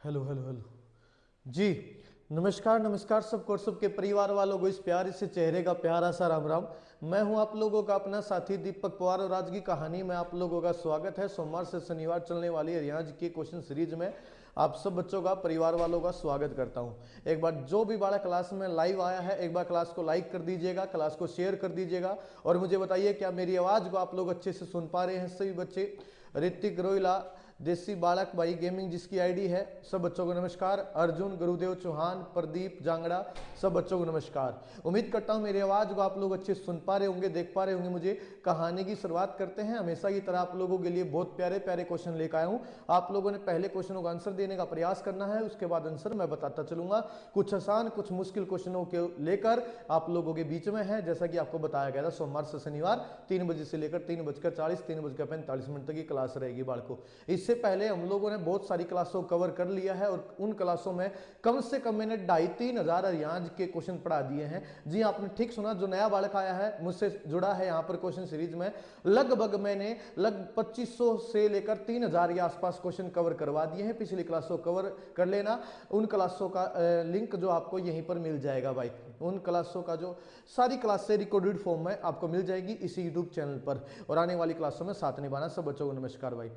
Hello hello hello जी। नमस्कार नमस्कार सबको और सबके परिवार वालों को इस प्यारे से चेहरे का प्यारा सा राम राम। मैं हूं आप लोगों का अपना साथी दीपक पवार और आज की कहानी में आप लोगों का स्वागत है। सोमवार से शनिवार चलने वाली हरियाणा की क्वेश्चन सीरीज में आप सब बच्चों का परिवार वालों का स्वागत करता हूं। एक बार जो भी बड़ा क्लास में लाइव आया है एक बार क्लास को लाइक कर दीजिएगा, क्लास को शेयर कर दीजिएगा और मुझे बताइए क्या मेरी आवाज को आप लोग अच्छे से सुन पा रहे हैं सभी बच्चे। ऋतिक रोहिला देसी बालक भाई गेमिंग जिसकी आईडी है, सब बच्चों को नमस्कार। अर्जुन गुरुदेव चौहान प्रदीप जांगड़ा, सब बच्चों को नमस्कार। उम्मीद करता हूं मेरी आवाज को आप लोग अच्छे सुन पा रहे होंगे, देख पा रहे होंगे मुझे। कहानी की शुरुआत करते हैं। हमेशा की तरह आप लोगों के लिए बहुत प्यारे प्यारे क्वेश्चन लेकर आया हूं। आप लोगों ने पहले क्वेश्चनों का आंसर देने का प्रयास करना है, उसके बाद आंसर मैं बताता चलूंगा। कुछ आसान कुछ मुश्किल क्वेश्चनों के लेकर आप लोगों के बीच में है। जैसा कि आपको बताया गया था सोमवार से शनिवार 3 बजे से लेकर 3:40 3:45 तक की क्लास रहेगी बालकों। इससे पहले हम लोगों ने बहुत सारी क्लासों को कवर कर लिया है और उन क्लासों में कम से कम मैंने 2,500-3 हजार हरियाणा के क्वेश्चन पढ़ा दिए हैं। जी आपने ठीक सुना, जो नया बालक आया है मुझसे जुड़ा है यहाँ पर क्वेश्चन सीरीज में, लगभग मैंने 2500 से लेकर 3,000 के आसपास क्वेश्चन कवर करवा दिए हैं। पिछली क्लासों कवर कर लेना, उन क्लासों का लिंक जो आपको यहीं पर मिल जाएगा भाई। उन क्लासों का जो सारी क्लासें रिकॉर्डेड फॉर्म में आपको मिल जाएगी इसी यूट्यूब चैनल पर और आने वाली क्लासों में साथ निभाना। सब बच्चों को नमस्कार भाई।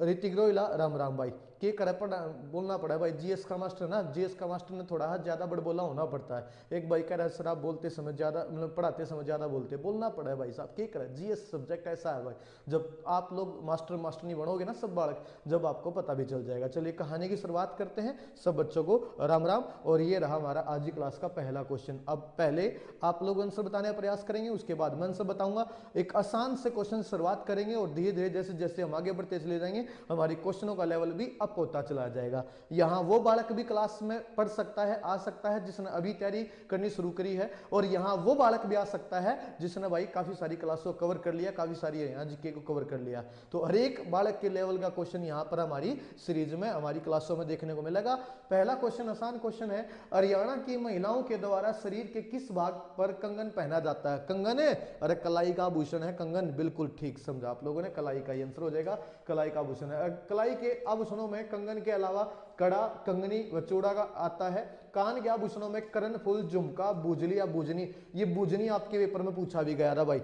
ऋतिक रोहिला राम राम भाई। के करे पढ़ा बोलना पड़ा भाई, जीएस का मास्टर ना, जीएस का मास्टर ने थोड़ा ज्यादा बड़ बोला होना पड़ता है। एक भाई कह रहा है सर आप बोलते समय ज्यादा मतलब पढ़ाते समय ज्यादा बोलना पड़ा है भाई साहब। के करे जीएस सब्जेक्ट ऐसा है भाई, जब आप लोग मास्टर नहीं बनोगे ना सब बालक, जब आपको पता भी चल जाएगा। चलिए कहानी की शुरुआत करते हैं। सब बच्चों को राम राम। और ये रहा हमारा आज की क्लास का पहला क्वेश्चन। अब पहले आप लोग आंसर बताने का प्रयास करेंगे, उसके बाद मैं आंसर बताऊंगा। एक आसान से क्वेश्चन शुरुआत करेंगे और धीरे धीरे जैसे जैसे हम आगे बढ़ते चले जाएंगे हमारी क्वेश्चनों का लेवल भी अप होता चला जाएगा। यहाँ वो बालक भी क्लास में पढ़ सकता है, आ सकता है जिसने अभी तैयारी करनी शुरू करी है, और यहाँ वो बालक भी आ सकता है जिसने भाई काफी सारी क्लासों को कवर कर लिया, काफी सारी यहाँ जीके को कवर कर लिया। तो हर एक बालक के लेवल का क्वेश्चन यहाँ पर हमारी सीरीज में हमारी क्लासों में देखने को मिलेगा। पहला क्वेश्चन आसान क्वेश्चन है। हरियाणा की महिलाओं के द्वारा शरीर के किस भाग पर कंगन पहना जाता है? कंगन है, अरे कलाई का आभूषण है कंगन, बिल्कुल ठीक समझा आप लोगों ने, कलाई का आंसर हो जाएगा। कलाई का आभूषण है। कलाई के आभूषणों में कंगन के अलावा कड़ा, कंगनी व चूड़ा का आता है। कान के आभूषणों में करण फूल, झुमका, बुजली या बुजनी। ये बुजनी आपके पेपर में पूछा भी गया था भाई,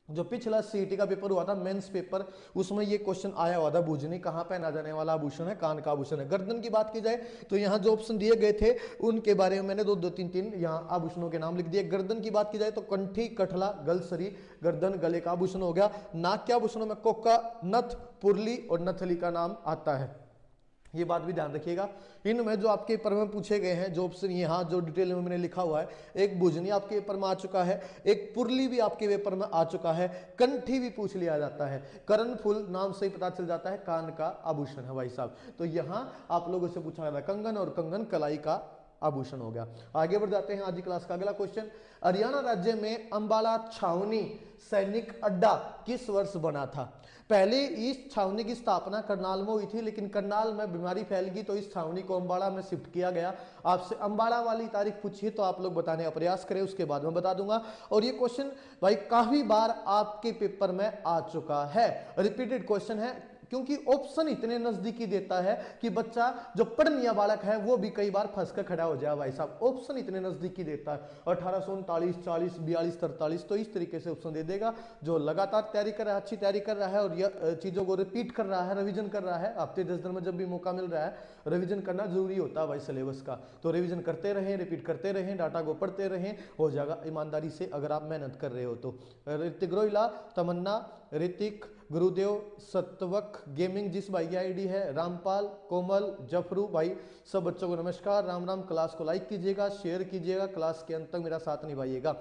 जो पिछला सीईटी का पेपर हुआ था मेंस पेपर, उसमें ये क्वेश्चन आया हुआ था। बुजनी कहां पहना जाने वाला आभूषण है? कान का आभूषण है। गर्दन की बात की जाए तो यहाँ जो ऑप्शन दिए गए थे उनके बारे में मैंने दो दो तीन तीन यहाँ आभूषणों के नाम लिख दिए। गर्दन की बात की जाए तो कंठी, कठला, गलसरी गर्दन गले का आभूषण हो गया। नाक के आभूषणों में कोका, नथ, पुरली और नथली का नाम आता है। ये बात भी ध्यान रखिएगा। इनमें जो आपके पेपर में पूछे गए हैं जो ऑप्शन यहाँ जो डिटेल में मैंने लिखा हुआ है, एक बुजनी आपके पेपर में आ चुका है, एक पुरली भी आपके पेपर में आ चुका है, कंठी भी पूछ लिया जाता है, करण फूल नाम से ही पता चल जाता है कान का आभूषण है भाई साहब। तो यहाँ आप लोगों से पूछा गया था कंगन, और कंगन कलाई का आभूषण हो गया। आगे बढ़ जाते हैं आज की क्लास का अगला क्वेश्चन। हरियाणा राज्य में अंबाला छावनी सैनिक अड्डा किस वर्ष बना था? पहले इस छावनी की स्थापना करनाल में हुई थी, लेकिन करनाल में बीमारी फैल गई तो इस छावनी को अंबाला में शिफ्ट किया गया। आपसे अंबाला वाली तारीख पूछिए तो आप लोग बताने का प्रयास करें, उसके बाद मैं बता दूंगा। और ये क्वेश्चन भाई काफी बार आपके पेपर में आ चुका है, रिपीटेड क्वेश्चन है, क्योंकि ऑप्शन इतने नजदीकी देता है कि बच्चा जो पढ़निया बालक है वो भी कई बार फंस कर खड़ा हो जाए भाई साहब। ऑप्शन इतने नजदीकी देता है 1839, 40, 42, 43, तो इस तरीके से ऑप्शन दे देगा। जो लगातार तैयारी कर रहा है, अच्छी तैयारी कर रहा है और यह चीजों को रिपीट कर रहा है, रिवीजन कर रहा है, हफ्ते 10 दिन में जब भी मौका मिल रहा है रिवीजन करना जरूरी होता है भाई सिलेबस का। तो रिवीजन करते रहें, रिपीट करते रहें, डाटा को पढ़ते रहें, हो जाएगा ईमानदारी से अगर आप मेहनत कर रहे हो तो। ऋतिक रोहिला, तमन्ना, ऋतिक, गुरुदेव, सतवक गेमिंग जिस भाई की आईडी है, रामपाल, कोमल, जफरू भाई, सब बच्चों को नमस्कार राम राम। क्लास को लाइक कीजिएगा, शेयर कीजिएगा, क्लास के अंत तक मेरा साथ निभाइएगा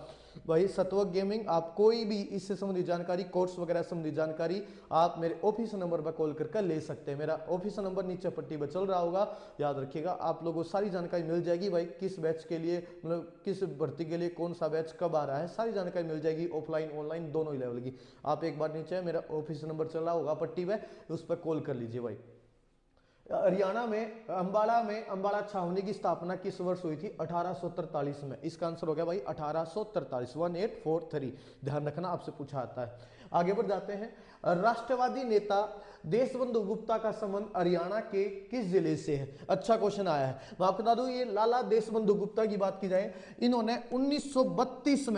भाई। सतवक गेमिंग, आप कोई भी इससे संबंधित जानकारी, कोर्स वगैरह संबंधी जानकारी आप मेरे ऑफिस नंबर पर कॉल करके ले सकते हैं। मेरा ऑफिस नंबर नीचे पट्टी पर चल रहा होगा, याद रखिएगा। आप लोगों को सारी जानकारी मिल जाएगी भाई, किस बैच के लिए मतलब किस भर्ती के लिए कौन सा बैच कब आ रहा है, सारी जानकारी मिल जाएगी, ऑफलाइन ऑनलाइन दोनों ही लेवल की। आप एक बार नीचे मेरा ऑफिस नंबर चल रहा होगा पट्टी पे, उस पर कॉल कर लीजिए भाई। हरियाणा में अंबाला छावनी की स्थापना किस वर्ष हुई थी? 1843 में। इसका आंसर हो गया भाई 1843, 1843। ध्यान रखना, आपसे पूछा आता है। आगे बढ़ जाते हैं। राष्ट्रवादी नेता देशबंधु गुप्ता का संबंध हरियाणा के किस जिले से है? अच्छा क्वेश्चन आया है। मैं आपको बता दूं, ये लाला देशबंधु गुप्ता की बात की जाए, इन्होंने 1932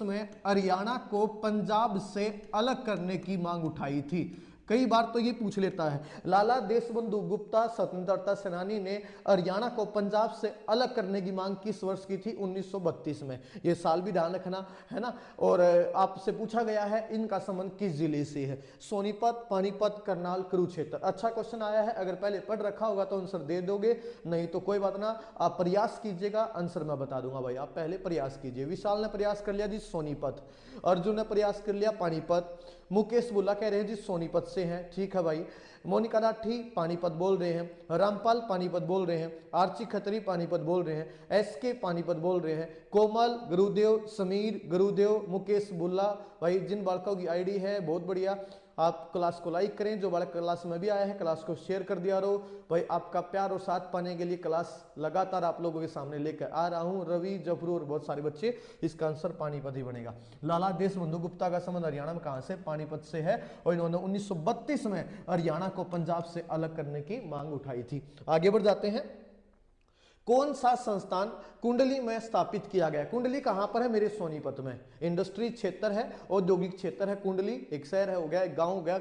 में हरियाणा को पंजाब से अलग करने की मांग उठाई थी। कई बार तो ये पूछ लेता है, लाला देशबंधु गुप्ता स्वतंत्रता सेनानी ने हरियाणा को पंजाब से अलग करने की मांग किस वर्ष की थी? 1932 में। ये साल भी ध्यान रखना है ना। और आपसे पूछा गया है इनका संबंध किस जिले से है? सोनीपत, पानीपत, करनाल, कुरुक्षेत्र। अच्छा क्वेश्चन आया है, अगर पहले पढ़ रखा होगा तो आंसर दे दोगे, नहीं तो कोई बात ना, आप प्रयास कीजिएगा, आंसर मैं बता दूंगा भाई। आप पहले प्रयास कीजिए। विशाल ने प्रयास कर लिया जी सोनीपत, अर्जुन ने प्रयास कर लिया पानीपत, मुकेश बुल्ला कह रहे हैं जी सोनीपत से हैं, ठीक है भाई। मोनिका राठी पानीपत बोल रहे हैं, रामपाल पानीपत बोल रहे हैं, आर्ची खत्री पानीपत बोल रहे हैं, एसके पानीपत बोल रहे हैं, कोमल, गुरुदेव, समीर, गुरुदेव, मुकेश बुल्ला। भाई जिन बालकों की आईडी है बहुत बढ़िया, आप क्लास को लाइक करें, जो बालक क्लास में भी आया है क्लास को शेयर कर दिया रहो भाई। आपका प्यार और साथ पाने के लिए क्लास लगातार आप लोगों के सामने लेकर आ रहा हूं। रवि, जफरू और बहुत सारे बच्चे, इसका आंसर पानीपत ही बनेगा। लाला देशबंधु गुप्ता का संबंध हरियाणा में कहां से? पानीपत से है, और इन्होंने 1932 में हरियाणा को पंजाब से अलग करने की मांग उठाई थी। आगे बढ़ जाते हैं। कौन सा संस्थान कुंडली में स्थापित किया गया? कुंडली कहां पर है? मेरे सोनीपत में। इंडस्ट्री क्षेत्र है, औद्योगिक क्षेत्र है कुंडली, एक शहर है हो गया, एक गांव हो गया,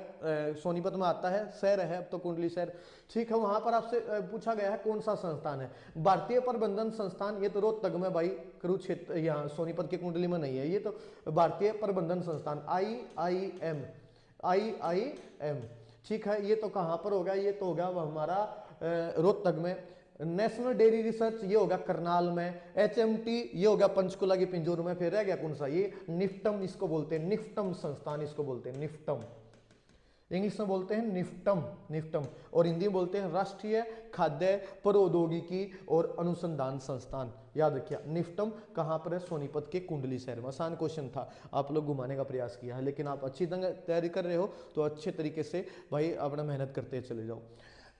सोनीपत में आता है, शहर है अब तो कुंडली शहर, ठीक है। वहां पर आपसे पूछा गया है कौन सा संस्थान है? भारतीय प्रबंधन संस्थान, ये तो रोहतक में भाई, कुरुक्षेत्र यहाँ सोनीपत के कुंडली में नहीं है, ये तो भारतीय प्रबंधन संस्थान IIM, ठीक है। ये तो कहां पर होगा? ये तो होगा हमारा रोहतक में। नेशनल डेयरी रिसर्च, ये होगा करनाल में। HMT, ये होगा पंचकुला की पिंजौर में। फिर रह गया कौन सा? ये निफ्टम, इसको बोलते हैं निफ्टम संस्थान, इसको बोलते हैं निफ्टम, इंग्लिश में बोलते हैं निफ्टम, और हिंदी में बोलते हैं राष्ट्रीय खाद्य प्रौद्योगिकी और अनुसंधान संस्थान। याद रखिए निफ्टम कहां पर है? सोनीपत के कुंडली शहर में। आसान क्वेश्चन था, आप लोग घुमाने का प्रयास किया है, लेकिन आप अच्छी तरह तैयारी कर रहे हो तो अच्छे तरीके से भाई अपना मेहनत करते चले जाओ।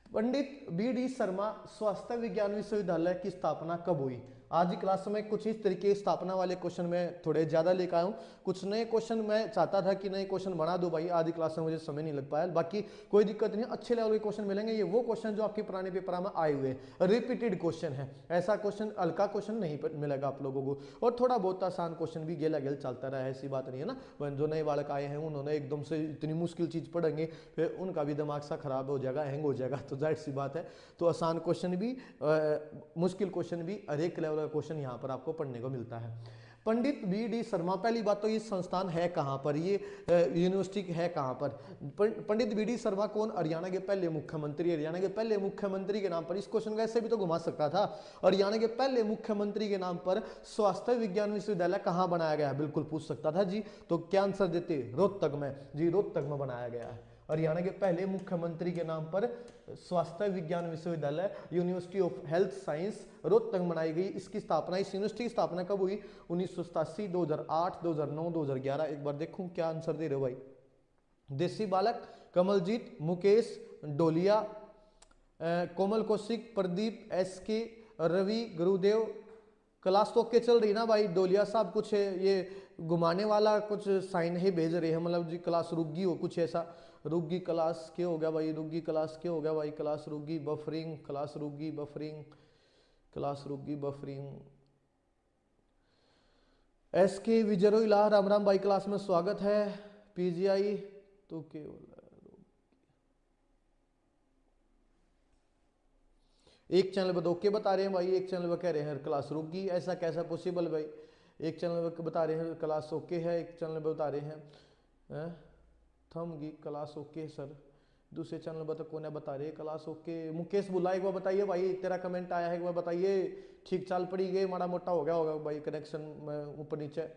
पंडित BD शर्मा स्वास्थ्य विज्ञान विश्वविद्यालय की स्थापना कब हुई? आज की क्लास में कुछ इस तरीके की स्थापना वाले क्वेश्चन में थोड़े ज्यादा लेकर आया हूं। कुछ नए क्वेश्चन मैं चाहता था कि नए क्वेश्चन बना दो भाई, आज की क्लास में मुझे समय नहीं लग पाया, बाकी कोई दिक्कत नहीं, अच्छे लेवल के क्वेश्चन मिलेंगे। ये वो क्वेश्चन जो आपके पुराने पेपर में आए हुए रिपीटेड क्वेश्चन है, ऐसा क्वेश्चन हल्का क्वेश्चन नहीं मिलेगा आप लोगों को, और थोड़ा बहुत आसान क्वेश्चन भी गेला गेल चलता रहा है, ऐसी बात नहीं है ना। जो नए बालक आए हैं उन्होंने एकदम से इतनी मुश्किल चीज पढ़ेंगे, फिर उनका भी दिमाग सा खराब हो जाएगा, हैंग हो जाएगा, तो जाहिर सी बात है। तो आसान क्वेश्चन भी मुश्किल क्वेश्चन भी, हर एक लेवल का क्वेश्चन यहाँ पर आपको पढ़ने को मिलता है। पंडित BD शर्मा, पहली बात तो ये संस्थान है कहाँ पर, ये यूनिवर्सिटी है कहाँ पर? पंडित BD शर्मा कौन? हरियाणा के पहले मुख्यमंत्री। हरियाणा के पहले मुख्यमंत्री के नाम पर, इस क्वेश्चन वैसे भी तो घुमा सकता था, हरियाणा के पहले मुख्यमंत्री के नाम पर स्वास्थ्य विज्ञान विश्वविद्यालय कहाँ बनाया गया है? बिल्कुल पूछ सकता था जी, तो क्या आंसर देते? रोहतक में जी, रोहतक में बनाया गया है। हरियाणा के पहले मुख्यमंत्री के नाम पर स्वास्थ्य विज्ञान विश्वविद्यालय, university of health science Rohtak बनाई गई। इसकी स्थापना, इस यूनिवर्सिटी की स्थापना कब हुई? 1987, 2008, 2009, 2011। एक बार देखूं क्या आंसर दे रहे हो भाई। देसी बालक, कमलजीत, मुकेश, डोलिया, कोमल कौशिक, प्रदीप, SK, रवि, गुरुदेव। क्लास तो ओके चल रही ना भाई? डोलिया साहब कुछ ये घुमाने वाला कुछ साइन ही भेज रहे हैं, मतलब जी क्लास रुक गई हो कुछ ऐसा। रुक गई क्लास, क्या हो गया भाई? रुक गई क्लास, क्या हो गया भाई? क्लास रुक गई, बफरिंग, क्लास रुक गई, बफरिंग, क्लास रुक गई, बफरिंग। SK विजरो इलाहा, राम राम भाई, क्लास में स्वागत है। PGI तो क्या बोला, एक चैनल पर ओके बता रहे हैं भाई, एक चैनल पर कह रहे हैं क्लास रुक गई, ऐसा कैसा पॉसिबल भाई? एक चैनल पर बता रहे हैं क्लास ओके है, एक चैनल पर बता रहे हैं थम गई, क्लास ओके है सर। दूसरे चैनल पर तो कौन है बता रहे क्लास ओके? मुकेश बुला, एक बार बताइए भाई, तेरा कमेंट आया है, एक बार बताइए। ठीक चाल पड़ी गई, माड़ा मोटा हो गया होगा भाई कनेक्शन में ऊपर नीचे,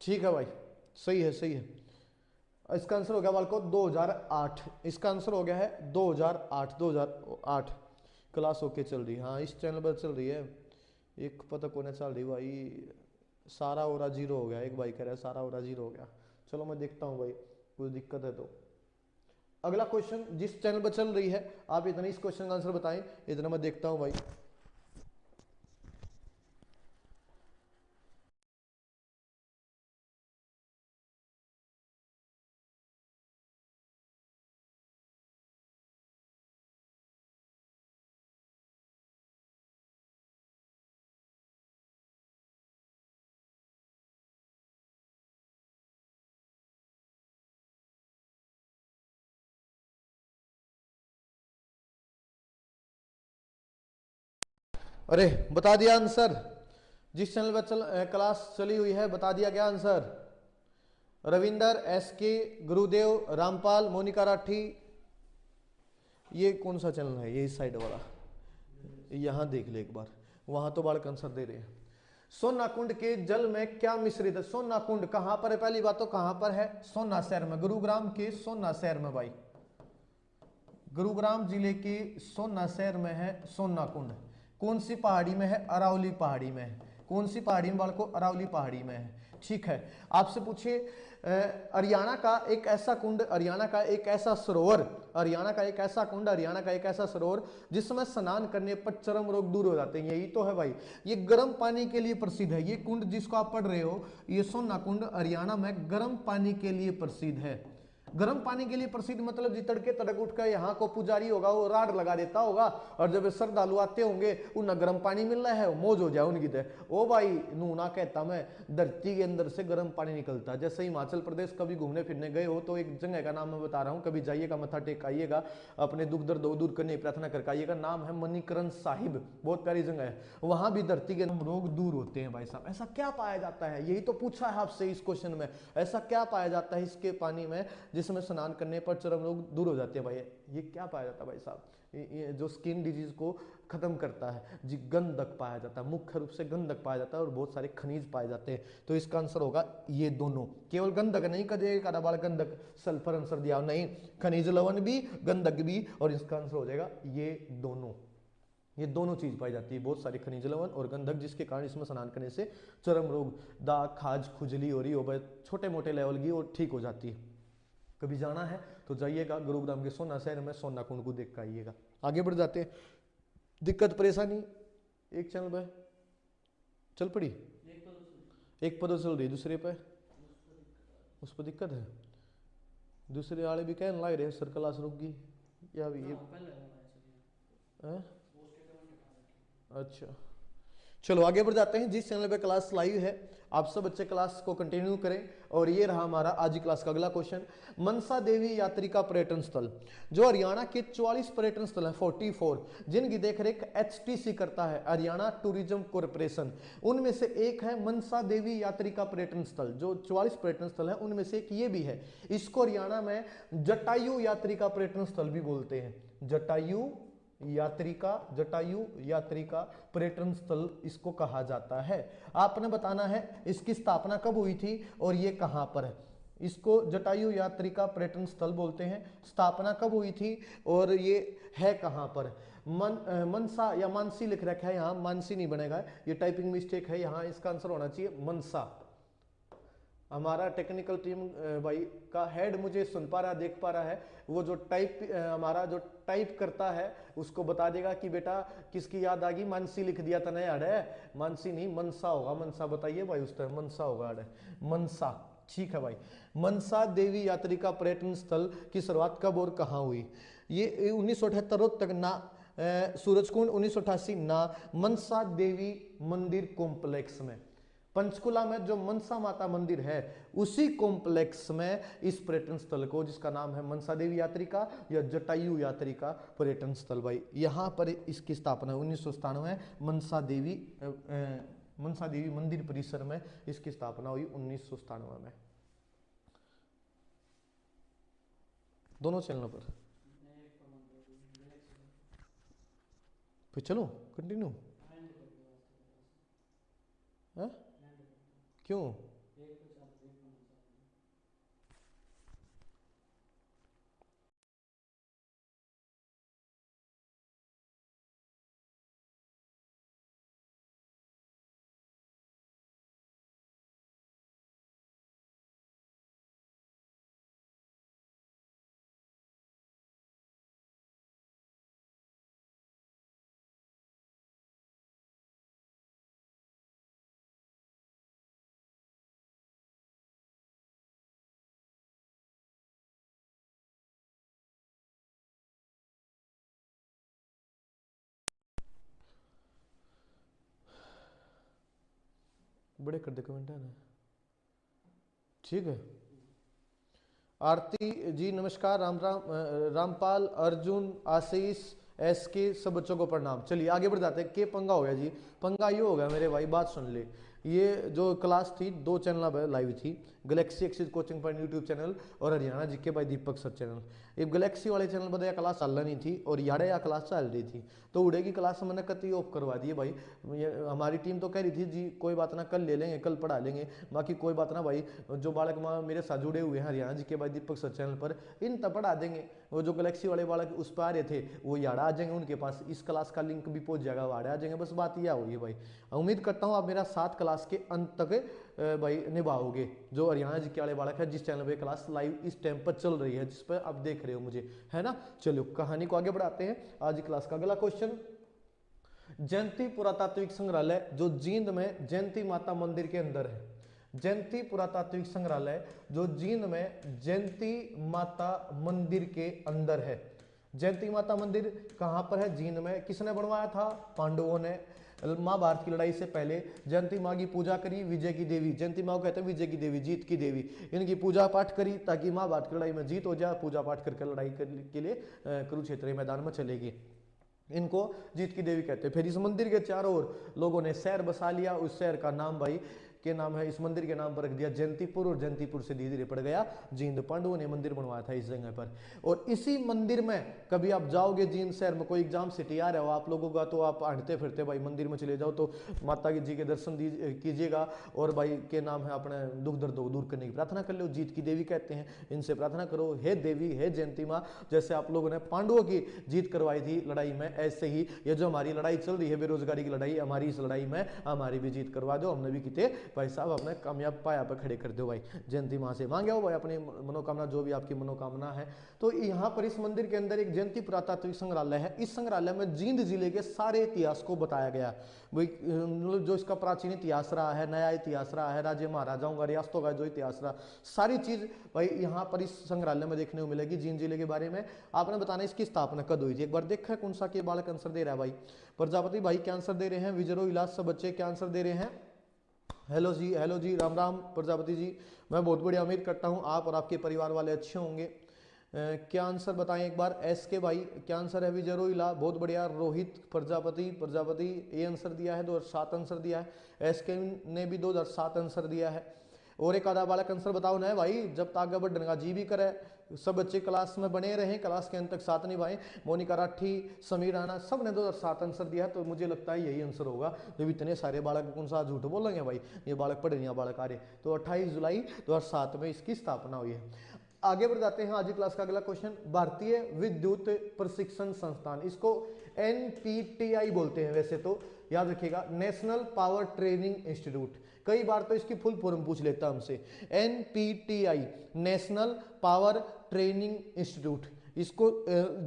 ठीक है भाई, सही है सही है। इसका आंसर हो गया बालको 2008, इसका आंसर हो गया है 2008 क्लास ओके चल रही है। हाँ इस चैनल पर चल रही है, एक पता कौन चल रही भाई, सारा ओरा जीरो हो गया, एक भाई कह रहा है सारा ओरा जीरो हो गया। चलो मैं देखता हूँ भाई, कोई दिक्कत है तो। अगला क्वेश्चन जिस चैनल पर चल रही है, आप इतना इस क्वेश्चन का आंसर बताएं, इतना मैं देखता हूं भाई। अरे बता दिया आंसर, जिस चैनल पर क्लास चली हुई है बता दिया क्या आंसर? रविंदर, एस के, गुरुदेव, रामपाल, मोनिका राठी। ये कौन सा चैनल है? ये इस साइड वाला, यहां देख ले एक बार, वहां तो बालक आंसर दे रहे हैं। सोना कुंड के जल में क्या मिश्रित है? सोना कुंड कहां पर है? पहली बात तो कहां पर है? सोना शहर में, गुरुग्राम के सोना शहर में भाई, गुरुग्राम जिले के सोना शहर में है सोना कुंड। कौन सी पहाड़ी में है? अरावली पहाड़ी में है। कौन सी पहाड़ी में बालको? अरावली पहाड़ी में है। ठीक है, आपसे पूछिए हरियाणा का एक ऐसा कुंड, हरियाणा का एक ऐसा सरोवर, हरियाणा का एक ऐसा कुंड, हरियाणा का एक ऐसा सरोवर जिसमें स्नान करने पर चर्म रोग दूर हो जाते हैं। यही तो है भाई, ये गर्म पानी के लिए प्रसिद्ध है। ये कुंड जिसको आप पढ़ रहे हो, ये सोना कुंड हरियाणा में गर्म पानी के लिए प्रसिद्ध है। गर्म पानी के लिए प्रसिद्ध मतलब जी तड़के तड़क उठ कर यहाँ को पुजारी होगा वो राड लगा देता होगा, और जब श्रद्धालु आते होंगे उन्हें गर्म पानी मिल रहा है, मौज हो जाए उनकी तरह। ओ भाई नूना कहता मैं, धरती के अंदर से गर्म पानी निकलता है। जैसे हिमाचल प्रदेश कभी घूमने फिरने गए हो तो एक जगह का नाम मैं बता रहा हूँ, कभी जाइएगा, मत्था टेक आइएगा, अपने दुख दर्द दूर करने की प्रार्थना करके आइएगा। नाम है मणिकरण साहिब, बहुत प्यारी जगह है। वहां भी धरती के रोग दूर होते हैं भाई साहब। ऐसा क्या पाया जाता है? यही तो पूछा है आपसे इस क्वेश्चन में, ऐसा क्या पाया जाता है इसके पानी में जिसमें स्नान करने पर चर्म रोग दूर हो जाते हैं भाई? ये क्या पाया जाता है भाई साहब? ये जो स्किन डिजीज को खत्म करता है जी, गंधक पाया जाता है, मुख्य रूप से गंधक पाया जाता है, और बहुत सारे खनिज पाए जाते हैं। तो इसका आंसर होगा ये दोनों। केवल गंधक नहीं कदे बाल गंधक सल्फर आंसर दिया नहीं, खनिज लवण भी, गंधक भी, और इसका आंसर हो जाएगा ये दोनों। ये दोनों चीज पाई जाती है, बहुत सारी खनिज लवण और गंधक, जिसके कारण इसमें स्नान करने से चर्म रोग, दाग, खाज, खुजली हो रही हो छोटे मोटे लेवल की, वो ठीक हो जाती है। कभी जाना है तो जाइएगा गुरुग्राम के सोना शहर में, सोना कुंड को देख कर आइएगा। आगे बढ़ जाते हैं। दिक्कत परेशानी एक चैनल पे चल पड़ी, एक पर तो चल रही, दूसरे पे उस पर दिक्कत है। दूसरे वाले भी कहने लग रहे सर क्लास रुक गई या भी ये है? अच्छा चलो आगे बढ़ जाते हैं। जिस चैनल पे क्लास लाइव है आप सब बच्चे क्लास को कंटिन्यू करें। और ये रहा हमारा आज की क्लास का अगला क्वेश्चन। मनसा देवी यात्री का पर्यटन स्थल, जो हरियाणा के 44 पर्यटन स्थल हैं, 44, जिनकी देखरेख एचटीसी करता है, हरियाणा टूरिज्म कॉरपोरेशन, उनमें से एक है मनसा देवी यात्री का पर्यटन स्थल। जो 44 पर्यटन स्थल है उनमें से एक ये भी है। इसको हरियाणा में जटायु यात्री का पर्यटन स्थल भी बोलते हैं। जटायु यात्री का पर्यटन स्थल इसको कहा जाता है। आपने बताना है इसकी स्थापना कब हुई थी और ये कहां पर है। इसको जटायु यात्री का पर्यटन स्थल बोलते हैं। स्थापना कब हुई थी और ये है कहां पर? मनसा या मानसी लिख रखा है यहां, मानसी नहीं बनेगा, ये टाइपिंग मिस्टेक है यहां। इसका आंसर होना चाहिए मनसा। हमारा टेक्निकल टीम भाई का हेड मुझे सुन पा रहा, देख पा रहा है, वो जो हमारा जो टाइप करता है उसको बता देगा कि बेटा किसकी याद आ गई, मानसी लिख दिया था ना यार, है मानसी नहीं मनसा होगा। मनसा बताइए भाई, उस टाइम मनसा होगा, मनसा। ठीक है भाई। मनसा देवी यात्री का पर्यटन स्थल की शुरुआत कब और कहाँ हुई? ये 1978 तक ना सूरजकुंड, 1988 ना मनसा देवी मंदिर कॉम्प्लेक्स में, पंचकुला में जो मनसा माता मंदिर है उसी कॉम्प्लेक्स में इस पर्यटन स्थल को, जिसका नाम है मनसा देवी यात्री का या जटायु यात्री का पर्यटन स्थल भाई, यहां पर इसकी स्थापना 1997 मनसा देवी मंदिर परिसर में इसकी स्थापना हुई 1997 में। दोनों चैनलों पर फिर चलो कंटिन्यू है। क्यों? बड़े कर दे कमेंट है ना, ठीक है। आरती जी नमस्कार, राम राम, रामपाल, अर्जुन, आशीष, एसके, सब बच्चों को प्रणाम। चलिए आगे बढ़ जाते हैं। के पंगा हो गया जी, पंगा ये हो गया मेरे भाई, बात सुन ले। ये जो क्लास थी 2 चैनल पर लाइव थी, galaxy axis coaching point YouTube channel और Haryana GK by Deepak sir channel. ये गैलेक्सी वाले चैनल पर यह क्लास चल नहीं थी और यारे यह क्लास चल रही थी, तो उड़े की क्लास मैंने कति ऑफ करवा दी है भाई। हमारी टीम तो कह रही थी जी कोई बात ना, कल ले लेंगे, कल पढ़ा लेंगे, बाकी कोई बात ना भाई, जो बालक मेरे साथ जुड़े हुए हैं Haryana GK by Deepak sir channel पर, इन तब पढ़ा देंगे। वो जो गैलेक्सी वाले बालक उस पर आ रहे थे वो याड़ा आ जाएंगे, उनके पास इस क्लास का लिंक भी पहुंच जाएगा, वाड़े आ जाएंगे। बस बात यह हुई है भाई। उम्मीद करता हूँ आप मेरा 7 क्लास के अंत तक भाई निभाओगे। जो हरियाणा जीके वाले बालक है, जिस चैनल पे क्लास लाइव इस टाइम पर चल रही है, जिस पर आप देख रहे हो मुझे, है ना। चलो कहानी को आगे बढ़ाते हैं। आज की क्लास का अगला क्वेश्चन, जयंती पुरातात्विक संग्रहालय जो जींद में जयंती माता मंदिर के अंदर है। जयंती पुरातात्विक संग्रहालय जो जींद में जयंती माता मंदिर के अंदर है। जयंती माता मंदिर कहां पर है? जींद में। किसने बनवाया था? पांडवों ने। महाभारत की लड़ाई से पहले जयंती माँ की पूजा करी, विजय की देवी, जयंती माँ को कहते हैं विजय की देवी, जीत की देवी। इनकी पूजा पाठ करी ताकि महाभारत की लड़ाई में जीत हो जाए। पूजा पाठ करके लड़ाई के लिए कुरुक्षेत्र मैदान में चलेगी। इनको जीत की देवी कहते हैं। फिर इस मंदिर के चारों ओर लोगों ने शहर बसा लिया। उस शहर का नाम भाई के नाम है, इस मंदिर के नाम पर रख दिया जयंतीपुर, और जयंतीपुर से धीरे धीरे पड़ गया जींद। पांडवों ने मंदिर बनवाया था इस जगह पर। और इसी मंदिर में कभी आप जाओगे जींद शहर में, कोई एग्जाम सिटी आ रहा हो आप लोगों का, तो आप हटते फिरते भाई मंदिर में चले जाओ, तो माता जी के दर्शन कीजिएगा और भाई के नाम है अपने दुख दर्द को दूर करने की प्रार्थना कर लो। जीत की देवी कहते हैं, इनसे प्रार्थना करो, हे देवी, हे जयंती माँ, जैसे आप लोगों ने पांडवों की जीत करवाई थी लड़ाई में, ऐसे ही ये जो हमारी लड़ाई चल रही है बेरोजगारी की लड़ाई, हमारी इस लड़ाई में हमारी भी जीत करवा दो। हमने भी कितने भाई साहब अपने कामयाब पाया पर खड़े कर दो भाई। जयंती मां से मांगे हो भाई अपनी मनोकामना, जो भी आपकी मनोकामना है। तो यहाँ पर इस मंदिर के अंदर एक जयंती पुरातात्विक संग्रहालय है। इस संग्रहालय में जींद जिले के सारे इतिहास को बताया गया भाई, जो इसका प्राचीन इतिहास रहा है, नया इतिहास रहा है, राज्य महाराजाओं का, रियासतों का जो इतिहास रहा, सारी चीज भाई यहाँ पर इस संग्रहालय में देखने को मिलेगी। जींद जिले के बारे में आपने बताना इसकी स्थापना कब हुई थी। एक बार देखा कौन सा के बालक आंसर दे रहा है भाई। प्रजापति भाई क्या आंसर दे रहे हैं, विजरो इलाज सब बच्चे क्या आंसर दे रहे हैं। हेलो जी, राम राम प्रजापति जी, मैं बहुत बढ़िया, उम्मीद करता हूं आप और आपके परिवार वाले अच्छे होंगे। क्या आंसर बताएं एक बार। एस के भाई क्या आंसर है? विजय रोहिला, बहुत बढ़िया। रोहित प्रजापति ए आंसर दिया है, 2007 आंसर दिया है। एस के ने भी 2007 आंसर दिया है। और एक आधा बालक आंसर बताओ ना भाई, जब तक आगे बढ़ने का जी भी करे। सब बच्चे क्लास में बने रहें, क्लास के अंत तक साथ निभाएं। मोनिका राठी, समीर राणा, सब ने 2007 आंसर दिया है, तो मुझे लगता है यही आंसर होगा। जब इतने सारे बालक कौन सा झूठ बोलेंगे भाई, ये बालक पढ़े नहीं बालक आ रहे। तो 28 जुलाई 2007 में इसकी स्थापना हुई है। आगे बढ़ जाते हैं। आज की क्लास का अगला क्वेश्चन, भारतीय विद्युत प्रशिक्षण संस्थान, इसको NPTI बोलते हैं वैसे तो, याद रखिएगा, नेशनल पावर ट्रेनिंग इंस्टीट्यूट। कई बार तो इसकी फुल फॉर्म पूछ लेता हमसे, NPTI national power training institute, इसको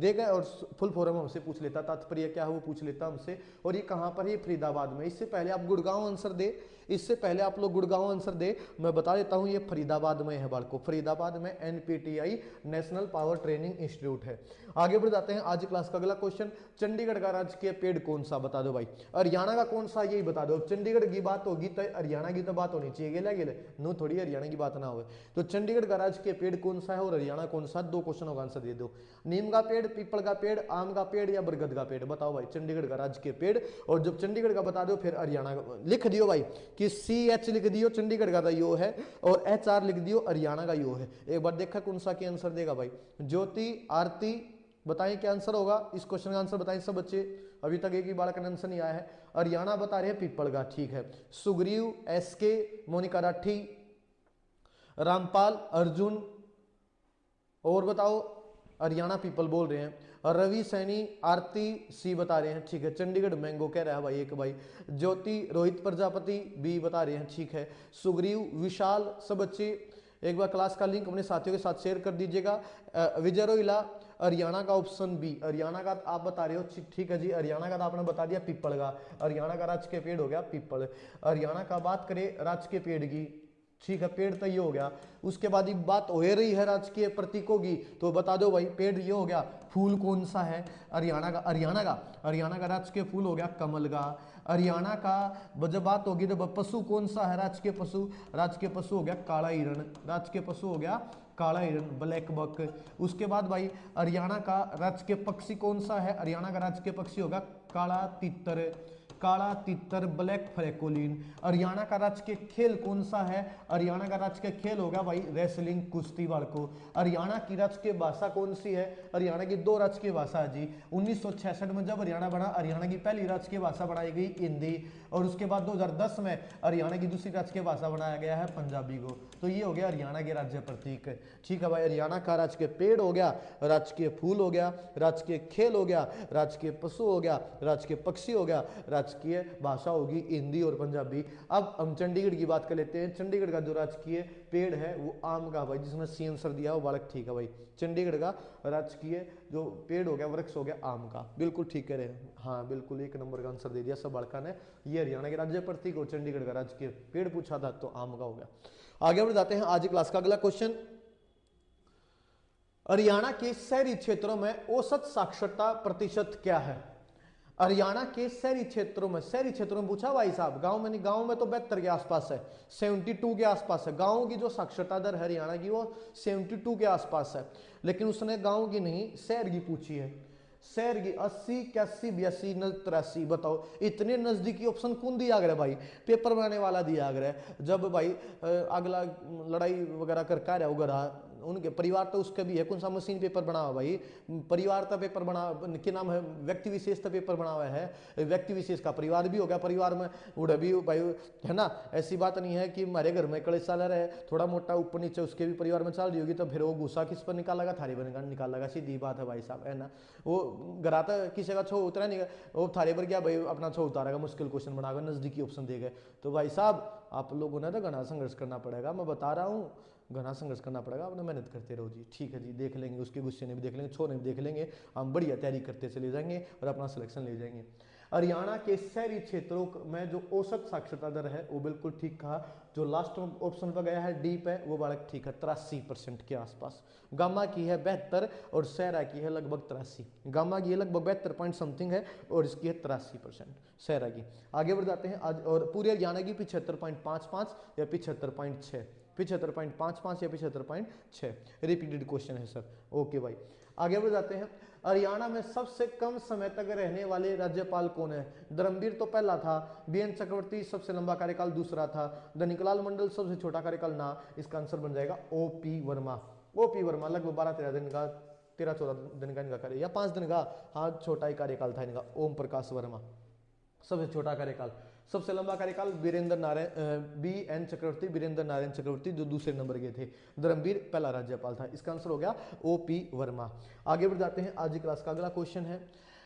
देगा और फुल फॉर्म हमसे पूछ लेता, तात्पर्य क्या है वो पूछ लेता हमसे। और ये कहाँ पर है? फरीदाबाद में। इससे पहले आप गुड़गांव आंसर दे, इससे पहले आप लोग गुड़गांव आंसर दे, मैं बता देता हूँ ये फरीदाबाद में है बालको, फरीदाबाद में NPTI national power training institute है। आगे बढ़ जाते हैं। आज क्लास का अगला क्वेश्चन, चंडीगढ़ का राजकीय पेड़ कौन सा, बता दो भाई। हरियाणा का कौन सा, यही बता दो। चंडीगढ़ की बात होगी तो हरियाणा की तो बात होनी चाहिए, गेले नो थोड़ी हरियाणा की बात ना हो। तो चंडीगढ़ का राजकीय पेड़ कौन सा है और हरियाणा कौन सा, 2 क्वेश्चनों का आंसर दे दो। नीम का पेड़, पीपल का पेड़, आम का पेड़ या बरगद का पेड़, बताओ भाई। चंडीगढ़ का राजकीय पेड़, और जब चंडीगढ़ का बता दो फिर हरियाणा लिख दियो भाई कि CH लिख दियो चंडीगढ़ का यो है, और HR लिख दियो हरियाणा का यो है। एक बार देखा कौन सा के आंसर देगा भाई। ज्योति, आरती, बताएं क्या आंसर होगा इस क्वेश्चन का आंसर बताएं सब बच्चे। अभी तक एक ही बालक का आंसर नहीं आया है। हरियाणा बता रहे हैं पीपल का, ठीक है। सुग्रीव, SK, मोनिका राठी, रामपाल, अर्जुन, और बताओ हरियाणा पीपल बोल रहे हैं। रवि सैनी, आरती, C बता रहे हैं, ठीक है। चंडीगढ़ मैंगो कह रहा है भाई एक भाई। ज्योति, रोहित प्रजापति, B बता रहे हैं, ठीक है। सुग्रीव, विशाल, सब बच्चे एक बार क्लास का लिंक अपने साथियों के साथ शेयर कर दीजिएगा। विजय रोहिला, हरियाणा का ऑप्शन B, हरियाणा का आप बता रहे हो, ठीक है जी। हरियाणा का तो आपने बता दिया पीपल का, हरियाणा का राजकीय पेड़ हो गया पीपल। हरियाणा का बात करें राजकीय पेड़ की, ठीक है, पेड़ तो ये हो गया। उसके बाद ये बात हो रही है राजकीय प्रतीकों की, तो बता दो भाई पेड़ ये हो गया। फूल कौन सा है हरियाणा का? हरियाणा का राजकीय फूल हो गया कमल का। हरियाणा का जब बात होगी तो पशु कौन सा है राजकीय पशु? राजकीय पशु हो गया काला हिरण, राजकीय पशु हो गया काला हिरण, ब्लैक बक। उसके बाद भाई हरियाणा का राजकीय पक्षी कौन सा है? हरियाणा का राजकीय पक्षी होगा काला तितर, काला तितर, ब्लैक फ्रैकोलिन। हरियाणा का राजकीय खेल कौन सा है? हरियाणा का राजकीय खेल होगा भाई रेसलिंग, कुश्ती बालको। हरियाणा की राजकीय भाषा कौन सी है? हरियाणा की दो राजकीय भाषा है जी। 1966 में जब हरियाणा बना, हरियाणा की पहली राजकीय भाषा बनाई गई हिंदी, और उसके बाद 2010 में हरियाणा की दूसरी राजकीय भाषा बनाया गया है पंजाबी को। तो ये हो गया हरियाणा के राज्य प्रतीक। ठीक है भाई, हरियाणा का राजकीय पेड़ हो गया, राजकीय फूल हो गया, राजकीय खेल हो गया, राजकीय पशु हो गया, राजकीय पक्षी हो गया, राजकीय भाषा होगी हिंदी और पंजाबी। अब हम चंडीगढ़ की बात कर लेते हैं। चंडीगढ़ का जो राजकीय पेड़ है वो आम का भाई, जिसमें सी आंसर दिया वो बालक ठीक है भाई। चंडीगढ़ का राजकीय जो पेड़ हो गया, वृक्ष हो गया आम का, बिल्कुल ठीक कह रहे हैं। हाँ बिल्कुल, एक नंबर का आंसर दे दिया सब बालका ने। ये हरियाणा के राज्य प्रतीक और चंडीगढ़ का राजकीय पेड़ पूछा था तो आम का हो गया। आगे बढ़ जाते हैं आज क्लास का अगला क्वेश्चन। हरियाणा के शहरी क्षेत्रों में औसत साक्षरता प्रतिशत क्या है? हरियाणा के शहरी क्षेत्रों में पूछा भाई साहब, गांव में नहीं, गांव में तो 72 के आसपास है, 72 के आसपास है। गांव की जो साक्षरता दर हरियाणा की वो 72 के आसपास है, लेकिन उसने गांव की नहीं शहर की पूछी है। शहर की 80, 81, 82, 83। बताओ इतने नजदीकी ऑप्शन कौन दिया गया भाई? पेपर बनाने वाला दिया गया। जब भाई अगला लड़ाई वगैरह कर क्या रहा उनके परिवार तो उसका भी है, कौन सा मशीन पेपर बना हुआ भाई? परिवार का पेपर बना, क्या नाम है, व्यक्ति विशेष का पेपर बना हुआ है, व्यक्ति विशेष का परिवार भी हो गया। परिवार में उड़ा भी भाई है ना, ऐसी बात नहीं है कि हमारे घर में कलेश चल रहा है, थोड़ा मोटा ऊपर नीचे उसके भी परिवार में चल रही होगी, तो फिर वो गुस्सा किस पर निकालेगा? थारे पर निकालेगा, सीधी बात है भाई साहब, है ना। वो घराता किसी का छो उतरा नहीं, वो थारे पर क्या भाई अपना छो उतारेगा, मुश्किल क्वेश्चन बनाएगा, नजदीकी ऑप्शन देगा। तो भाई साहब आप लोगों ने तो घना संघर्ष करना पड़ेगा, मैं बता रहा हूँ, घना संघर्ष करना पड़ेगा, अपने मेहनत करते रहो जी। ठीक है जी, देख लेंगे, उसके गुस्से ने भी देख लेंगे, छोने भी देख लेंगे, हम बढ़िया तैयारी करते चले जाएंगे और अपना सिलेक्शन ले जाएंगे। हरियाणा के शहरी क्षेत्रों में जो औसत साक्षरता दर है वो बिल्कुल ठीक कहा। जो लास्ट ऑप्शन पर गया है डी पे वो बालक ठीक है, 83% के आसपास। गामा की है 72 और सहरा की है लगभग 83। गामा की है लगभग 72 पॉइंट समथिंग है और इसकी है 83% सहरा की। आगे बढ़ जाते हैं आज, और पूरे हरियाणा की 75.55 या 75.6, 75.55 या 75.6 रिपीटेड क्वेश्चन है सर। ओके भाई, आगे बढ़ जाते हैं। हरियाणा में सबसे कम समय तक रहने वाले राज्यपाल कौन है? धर्मवीर तो पहला था, बीएन चक्रवर्ती सबसे लंबा कार्यकाल दूसरा था, धनिकलाल मंडल सबसे छोटा कार्यकाल ना। इसका आंसर बन जाएगा ओपी वर्मा। ओपी वर्मा लगभग 12-13 दिन का, 13-14 दिन का इनका कार्य, या 5 दिन का, हाँ छोटा ही कार्यकाल था इनका। ओम प्रकाश वर्मा सबसे छोटा कार्यकाल। सबसे लंबा कार्यकाल वीरेंद्र नारायण, बी एन चक्रवर्ती, वीरेंद्र नारायण चक्रवर्ती जो दूसरे नंबर के थे। धर्मवीर पहला राज्यपाल था। इसका आंसर हो गया ओ पी वर्मा। आगे बढ़ जाते हैं, आज की क्लास का अगला क्वेश्चन है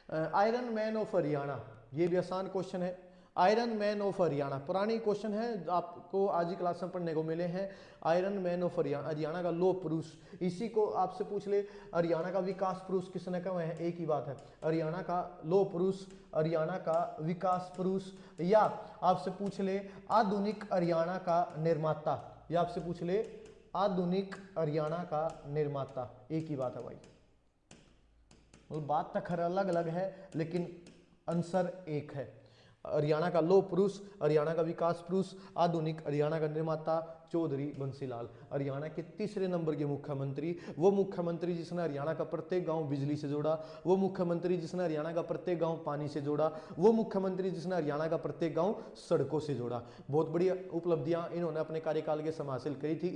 आयरन मैन ऑफ हरियाणा। ये भी आसान क्वेश्चन है, आयरन मैन ऑफ हरियाणा, पुरानी क्वेश्चन है, आपको आज की क्लास में पढ़ने को मिले हैं। Iron man of Haryana, Haryana का लौह पुरुष, इसी को आपसे पूछ ले हरियाणा का विकास पुरुष किसने कहा है? एक ही बात है, हरियाणा का लौह पुरुष, हरियाणा का विकास पुरुष, या आपसे पूछ ले आधुनिक हरियाणा का निर्माता, या आपसे पूछ ले आधुनिक हरियाणा का निर्माता, एक ही बात है भाई। बात तो खैर अलग अलग है लेकिन आंसर एक है। हरियाणा का लौह पुरुष, हरियाणा का विकास पुरुष, आधुनिक हरियाणा का निर्माता चौधरी बंसीलाल। हरियाणा के तीसरे नंबर के मुख्यमंत्री, वो मुख्यमंत्री जिसने हरियाणा का प्रत्येक गांव बिजली से जोड़ा, वो मुख्यमंत्री जिसने हरियाणा का प्रत्येक गांव पानी से जोड़ा, वो मुख्यमंत्री जिसने हरियाणा का प्रत्येक गांव सड़कों से जोड़ा। बहुत बड़ी उपलब्धियां इन्होंने अपने कार्यकाल के समय हासिल करी थी।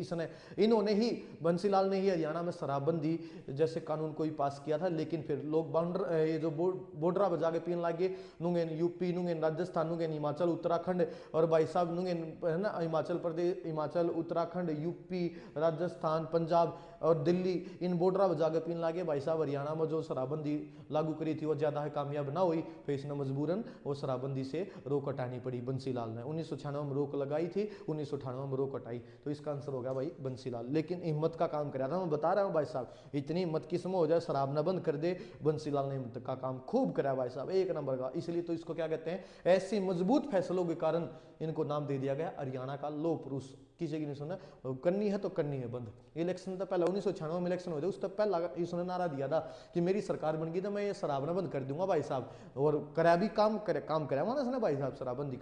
इन्होंने ही, बंसीलाल ने ही हरियाणा में शराबबंदी जैसे कानून को ही पास किया था, लेकिन फिर लोग ये जो बॉर्डर बजा के पीने लगे, नुंगेन यूपी, नुंगेन राजस्थान, नुंगेन हिमाचल, उत्तराखंड, और भाई साहब नुंगेन है ना हिमाचल प्रदेश, हिमाचल, उत्तराखंड, यूपी, राजस्थान, पंजाब और दिल्ली, इन बॉर्डर बजा के पीने लगे। भाई साहब हरियाणा में जो शराबबंदी लागू करी थी वो ज्यादा कामयाब ना हुई, फिर इसने मजबूरन वो शराबबंदी से रोक हटानी पड़ी बंसीलाल ने। 1996 में रोक लगाई थी, 1998 में रोक हटाई, तो इसका आंसर होगा भाई बंसीलाल। लेकिन हिम्मत का काम कराया था, मैं बता रहा हूँ भाई साहब, इतनी हिम्मत किस्म हो जाए शराब न बंद कर दे, बंसीलाल ने हिम्मत का काम खूब कराया भाई साहब, एक नंबर का। इसलिए तो इसको क्या कहते हैं, ऐसे मजबूत फैसलों के कारण इनको नाम दे दिया गया हरियाणा का लौह पुरुष। किसी की नहीं सुना, करनी है तो करनी है बंद। इलेक्शन तो पहला 1996 में इलेक्शन हुए थे, उस तक पहला इसने नारा दिया था कि मेरी सरकार बन गई तो मैं ये शराब ना बंद कर दूंगा भाई साहब, और करा भी काम कराया वहां उसने भाई साहब, शराबबंदी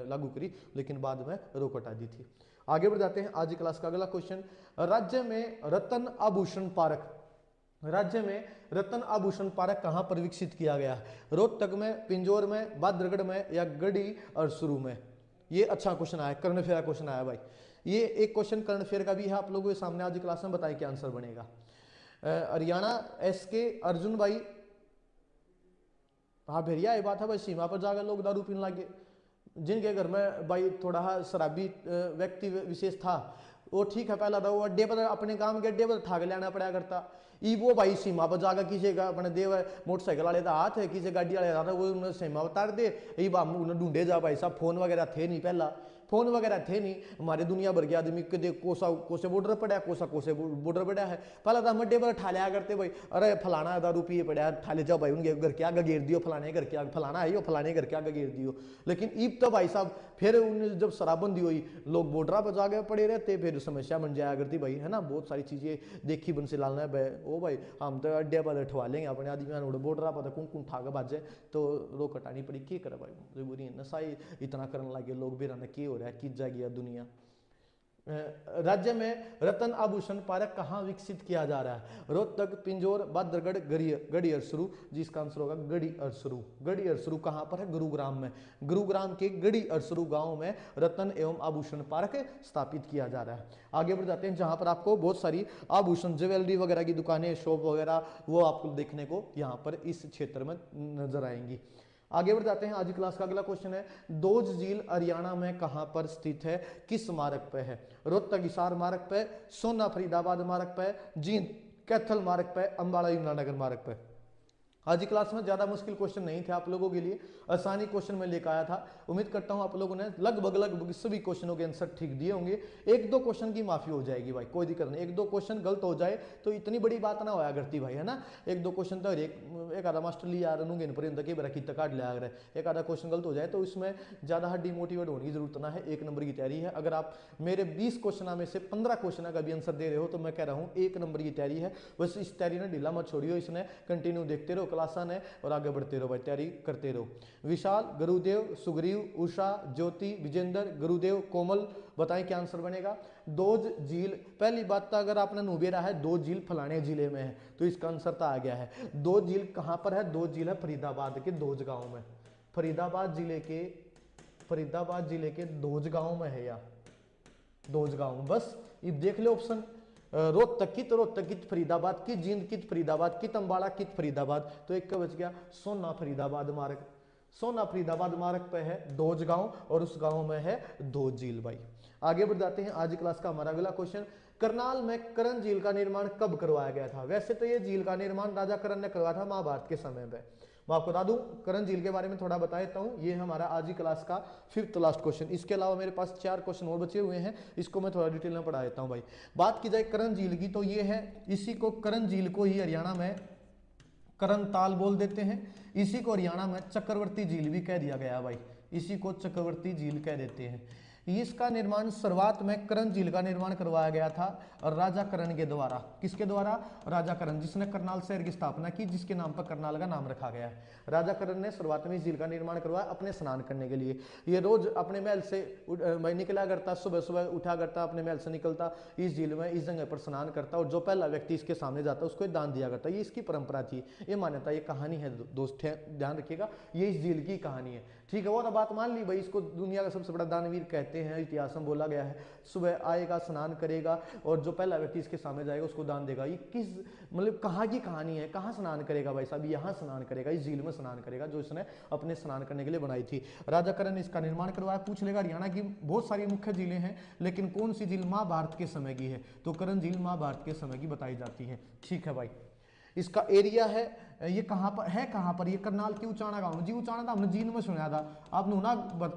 लागू करी, लेकिन बाद में रोक हटा दी थी। आगे बढ़ जाते हैं आज की क्लास का अगला क्वेश्चन। राज्य में रत्न आभूषण पार्क, राज्य में रत्न आभूषण पार्क कहां पर विकसित किया गया है? रोहतक में, पिंजौर में, बादरगढ़ में या गढ़ी और शुरू में? ये अच्छा क्वेश्चन आया, कर्ण फेरा क्वेश्चन आया भाई। ये एक क्वेश्चन कर्ण फेर का भी है, आप लोगों के सामने आज क्लास में बताएं क्या आंसर बनेगा। हरियाणा एसके अर्जुन भाई, हाँ भैया ये बात है भाई, सीमा पर जाकर लोग दारू पीने लगे, जिनके घर में भाई थोड़ा शराबी व्यक्ति विशेष था वो ठीक है, पहला था वो अड्डे पर, अपने काम के अड्डे पर ठाक लेना पड़ा करता, ई वो भाई सीमा पर जाकर किसी का अपने देव मोटरसाइकिल वाले का हाथ है, किसी गाड़ी वाले हाथ है, वो उन्हें सीमा उतार दे, ये बाम उन्हें ढूंढे जा भाई साहब, फोन वगैरह थे नहीं, पहला फोन वगैरह थे नहीं, हमारे दुनिया भर के आदमी के कोसा कोसे बॉर्डर पड़ा, कोसे बॉर्डर पड़ा है, पहला था मड्डे पर ठा लिया करते भाई, अरे फलाना दारू पिए पड़ा ठा ले जाओ भाई, उनके घर के आगे घेर दियो, फलाने घर के आगे फलाना है, फलाने घर के आगे घेर दियो। लेकिन ईब तो भाई साहब फिर उन्हें जब शराबबंदी हुई, लोग बॉर्डर पर जाके पड़े रहते, फिर समस्या बन जाया करती भाई, है ना, बहुत सारी चीजें देखी बंसी लाल ने भाई, ओ भाई हम तो अड्डे पर ठवा लेंगे अपने आदमी, बॉर्डर पर कौन कौन ठाक बाजे, तो रोक हटानी पड़ी, क्या करे भाई, जरूरी नशा ही इतना करने लगे लोग, बेरा ने क्या हो रहा है, किस जाएगी दुनिया। राज्य में रत्न आभूषण पार्क कहां विकसित किया जा रहा है? रोहतक, पिंजौर, बादरगढ़, गढ़ी अरसरू, जिसका आंसर होगा गढ़ी अरसरू। गढ़ी अरसरू कहां पर है? गुरुग्राम में। गुरुग्राम के गढ़ी अरसरू गांव में रत्न एवं आभूषण पार्क स्थापित किया जा रहा है। आगे बढ़ जाते हैं, जहां पर आपको बहुत सारी आभूषण ज्वेलरी वगैरह की दुकानें, शॉप वगैरह, वो आपको देखने को यहाँ पर इस क्षेत्र में नजर आएंगी। आगे बढ़ जाते हैं, आज क्लास का अगला क्वेश्चन है, दोज झील हरियाणा में कहां पर स्थित है, किस मार्ग पे है? रोहतक हिसार मार्ग पे, सोना फरीदाबाद मार्ग पे, जींद कैथल मार्ग पे, अंबाला यमुनानगर मार्ग पे? आज की क्लास में ज्यादा मुश्किल क्वेश्चन नहीं थे आप लोगों के लिए, आसानी क्वेश्चन में लेकर आया था। उम्मीद करता हूं आप लोगों ने लगभग सभी क्वेश्चनों के आंसर ठीक दिए होंगे। एक दो क्वेश्चन की माफी हो जाएगी भाई, कोई दिक्कत नहीं, एक दो क्वेश्चन गलत हो जाए तो इतनी बड़ी बात ना होया करती भाई, है ना। एक दो क्वेश्चन तो एक आधा मास्टर लिया रहूंगे पर काट लिया, अगर एक आधा क्वेश्चन गलत हो जाए तो इसमें ज्यादा डिमोटिवेट होने की जरूरत ना है। 1 नंबर की तैयारी है। अगर आप मेरे 20 क्वेश्चन में से 15 क्वेश्चन का भी आंसर दे रहे हो तो मैं कह रहा हूँ 1 नंबर की तैयारी है। बस इस तैयारी ने ढीला मत छोड़ियो, इसने कंटिन्यू देखते रहो क्लासा ने, और आगे बढ़ते रहो भाई, तैयारी करते रहो। विशाल, गुरुदेव, सुग्रीव, उषा, ज्योति, विजेंद्र, गुरुदेव, कोमल, बताएं क्या आंसर बनेगा? दोज झील, पहली बात तो अगर आपने नुबेरा है दोज झील फलाने जिले में है तो इसका आंसर तो आ गया है। दोज झील कहां पर है? दोज झील है फरीदाबाद के दोज गांव में, फरीदाबाद जिले के दोज गांव में है, या दोज गांव। बस ये देख ले ऑप्शन, रोहतक कित फरीदाबाद कित, जींद कित फरीदाबाद कित, अंबाला कित फरीदाबाद, तो एक का बच गया सोना फरीदाबाद मार्ग। सोना फरीदाबाद मार्ग पे है दोज गांव और उस गांव में है दोज झील भाई। आगे बढ़ जाते हैं, आज क्लास का हमारा अगला क्वेश्चन, करनाल में करण झील का निर्माण कब करवाया गया था? वैसे तो ये झील का निर्माण राजा करण ने करवाया था महाभारत के समय पे। मैं आपको बता दूं, करण झील के बारे में थोड़ा बता देता हूं। ये हमारा आज की क्लास का 5th लास्ट क्वेश्चन। इसके अलावा मेरे पास 4 क्वेश्चन और बचे हुए हैं, इसको मैं थोड़ा डिटेल में पढ़ा देता हूं भाई। बात की जाए करण झील की तो ये है, इसी को करण झील को ही हरियाणा में करण ताल बोल देते हैं। इसी को हरियाणा में चक्रवर्ती झील भी कह दिया गया भाई, इसी को चक्रवर्ती झील कह देते हैं। इसका निर्माण शुरुआत में करण झील का निर्माण करवाया गया था और राजा करण के द्वारा। किसके द्वारा? राजा करण, जिसने करनाल शहर की स्थापना की, जिसके नाम पर करनाल का नाम रखा गया है। राजा करण ने शुरुआत में इस झील का निर्माण करवाया अपने स्नान करने के लिए। ये रोज अपने महल से निकला करता, सुबह सुबह उठा करता, अपने महल से निकलता, इस झील में इस जगह पर स्नान करता और जो पहला व्यक्ति इसके सामने जाता उसको दान दिया करता। ये इसकी परंपरा थी, ये मान्यता, ये कहानी है दोस्त, ध्यान रखिएगा, ये इस झील की कहानी है, ठीक है। और बात मान ली भाई, इसको दुनिया का सबसे बड़ा दानवीर कहते हैं, इतिहास में बोला गया है। सुबह आएगा, स्नान करेगा और जो पहला व्यक्ति इसके सामने जाएगा उसको दान देगा। ये किस मतलब कहाँ की कहानी है? कहाँ स्नान करेगा भाई साहब? यहाँ स्नान करेगा, इस झील में स्नान करेगा जो इसने अपने स्नान करने के लिए बनाई थी। राजा करण ने इसका निर्माण करवाया। पूछ लेगा, हरियाणा की बहुत सारी मुख्य झीलें हैं लेकिन कौन सी झील महाभारत के समय की है? तो करण झील महाभारत के समय की बताई जाती है, ठीक है भाई। इसका एरिया है, ये कहाँ पर है? कहाँ पर? ये करनाल की उचाना गांव में। जी उचाना तो हमने जींद में सुना था, आपने ना